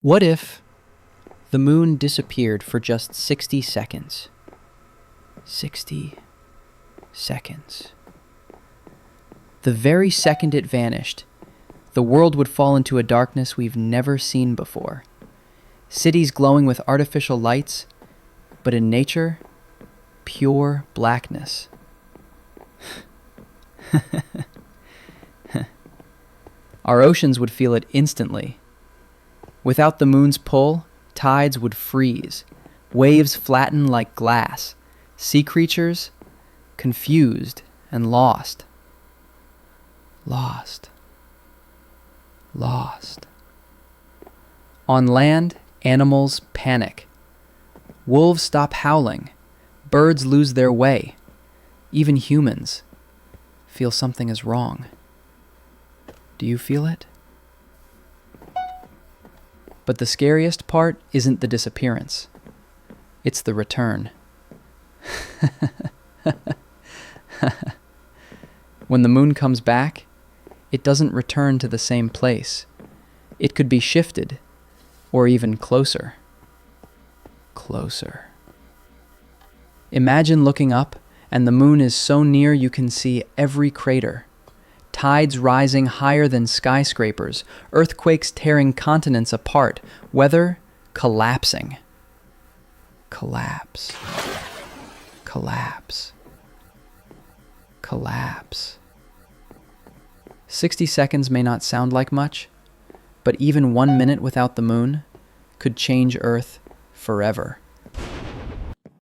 What if the moon disappeared for just 60 seconds? 60 seconds. The very second it vanished, the world would fall into a darkness we've never seen before. Cities glowing with artificial lights, but in nature, pure blackness. Our oceans would feel it instantly. Without the moon's pull, tides would freeze, waves flatten like glass, sea creatures confused and lost. Lost. Lost. On land, animals panic. Wolves stop howling. Birds lose their way. Even humans feel something is wrong. Do you feel it? But the scariest part isn't the disappearance. It's the return. When the moon comes back, it doesn't return to the same place. It could be shifted, or even closer. Closer. Imagine looking up, and the moon is so near you can see every crater. Tides rising higher than skyscrapers, earthquakes tearing continents apart, weather collapsing. Collapse. Collapse. Collapse. 60 seconds may not sound like much, but even 1 minute without the moon could change Earth forever.